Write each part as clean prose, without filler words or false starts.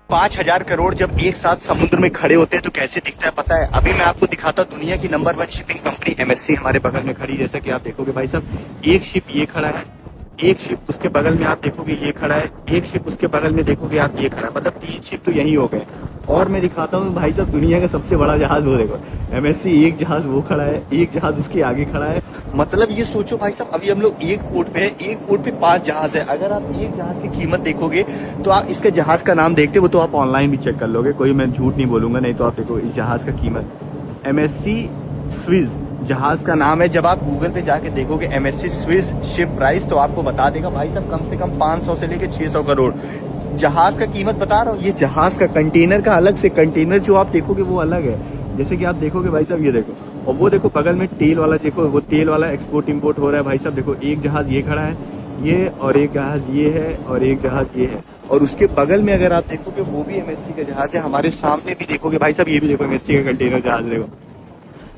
5,000 करोड़ जब एक साथ समुद्र में खड़े होते हैं तो कैसे दिखता है पता है। अभी मैं आपको दिखाता हूँ दुनिया की नंबर 1 शिपिंग कंपनी एमएससी हमारे बगल में खड़ी। जैसा कि आप देखोगे भाई साहब, एक शिप ये खड़ा है, एक शिप उसके बगल में आप देखोगे ये खड़ा है, एक शिप उसके बगल में देखोगे आप ये खड़ा है, मतलब 3 शिप तो यही हो गए। और मैं दिखाता हूँ भाई साहब दुनिया का सबसे बड़ा जहाज वो देखो, एमएससी एक जहाज वो खड़ा है, एक जहाज उसके आगे खड़ा है। मतलब ये सोचो भाई साहब, अभी हम लोग एक पोर्ट पे है, एक पोर्ट पे 5 जहाज है। अगर आप एक जहाज की कीमत देखोगे तो आप इसके जहाज का नाम देखते वो तो आप ऑनलाइन भी चेक कर लोगे, कोई मैं झूठ नहीं बोलूंगा। नहीं तो आप देखो इस जहाज का कीमत एमएससी स्विज जहाज का नाम है। जब आप गूगल पे जाके देखोगे एमएससी स्विस शिप प्राइस तो आपको बता देगा भाई साहब कम से कम 500 से लेके 600 करोड़ जहाज का कीमत बता रहा हूँ। ये जहाज का कंटेनर का अलग से, कंटेनर जो आप देखोगे वो अलग है। जैसे कि आप देखोगे भाई साहब ये देखो, और वो देखो बगल में तेल वाला, देखो वो तेल वाला एक्सपोर्ट इंपोर्ट हो रहा है भाई साहब। देखो एक जहाज ये खड़ा है ये, और एक जहाज ये है, और एक जहाज ये है, और उसके बगल में अगर आप देखोगे वो भी एमएससी का जहाज है। हमारे सामने भी देखोगे भाई साहब, ये भी देखो एमएससी का कंटेनर जहाज देखो,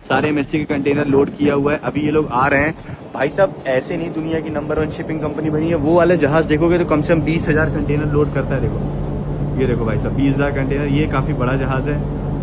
सारे एमएससी के कंटेनर लोड किया हुआ है। अभी ये लोग आ रहे हैं भाई साहब। ऐसे नहीं दुनिया की नंबर 1 शिपिंग कंपनी बनी है। वो वाले जहाज देखोगे तो कम से कम 20,000 कंटेनर लोड करता है। देखो ये देखो भाई साहब 20,000 कंटेनर, ये काफी बड़ा जहाज है।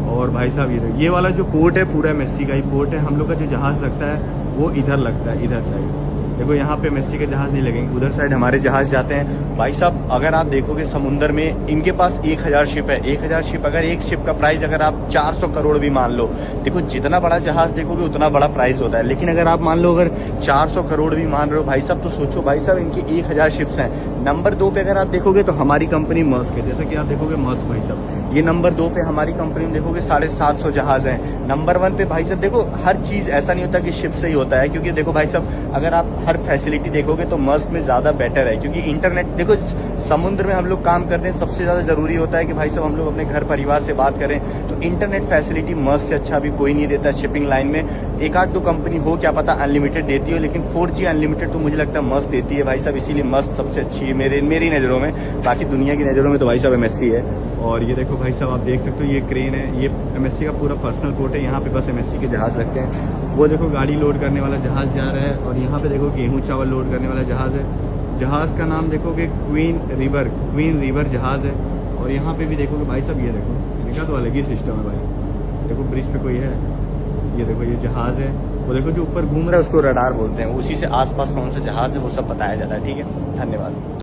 और भाई साहब ये देखो, ये वाला जो पोर्ट है पूरा एमएससी का ही पोर्ट है। हम लोग का जो जहाज लगता है वो इधर लगता है, इधर साइड। देखो यहाँ पे एमएससी के जहाज नहीं लगेंगे, उधर साइड हमारे जहाज जाते हैं। भाई साहब अगर आप देखोगे समुद्र में इनके पास 1000 शिप है, 1000 शिप। अगर एक शिप का प्राइस अगर आप 400 करोड़ भी मान लो, देखो जितना बड़ा जहाज देखोगे उतना बड़ा प्राइस होता है। लेकिन अगर आप मान लो अगर 400 करोड़ भी मान रहे हो भाई साहब, तो सोचो भाई साहब इनकी 1000 शिप्स हैं। नंबर 2 पे अगर आप देखोगे तो हमारी कंपनी मर्स्क है। जैसा कि आप देखोगे मर्स्क भाई साहब, ये नंबर 2 पे हमारी कंपनी में देखोगे 750 जहाज है। नंबर 1 पे भाई साहब देखो हर चीज ऐसा नहीं होता कि शिप से ही होता है, क्योंकि देखो भाई साहब अगर आप हर फैसिलिटी देखोगे तो मर्स्क में ज्यादा बेटर है। क्योंकि इंटरनेट देखो समुद्र में हम लोग काम करते हैं, सबसे ज्यादा जरूरी होता है कि भाई साहब हम लोग अपने घर परिवार से बात करें तो इंटरनेट फैसिलिटी मर्स्क से अच्छा भी कोई नहीं देता शिपिंग लाइन में। एक आध दो कंपनी हो क्या पता अनलिमिटेड देती हो, लेकिन 4G अनलिमिटेड तो मुझे लगता है मर्स्क देती है भाई साहब। इसीलिए मर्स्क सबसे अच्छी है मेरी नजरों में। बाकी दुनिया की नजरों में तो भाई साहब एमएससी है। और ये देखो भाई साहब आप देख सकते हो ये क्रेन है, ये एमएससी का पूरा पर्सनल पोर्ट है। यहाँ पे बस एमएससी के जहाज लगते हैं। वो देखो गाड़ी लोड करने वाला जहाज जा रहा है, और यहाँ पे देखो गेहूं चावल लोड करने वाला जहाज है। जहाज का नाम देखोगे क्वीन रिवर जहाज है। और यहाँ पे भी देखोगे भाई साहब, ये देखो इनका तो अलग ही सिस्टम है भाई। देखो ब्रिज पे कोई है, ये देखो ये जहाज है। वो देखो जो ऊपर घूम रहा है उसको रडार बोलते हैं, उसी से आसपास कौन सा जहाज है वो सब बताया जाता है। ठीक है, धन्यवाद।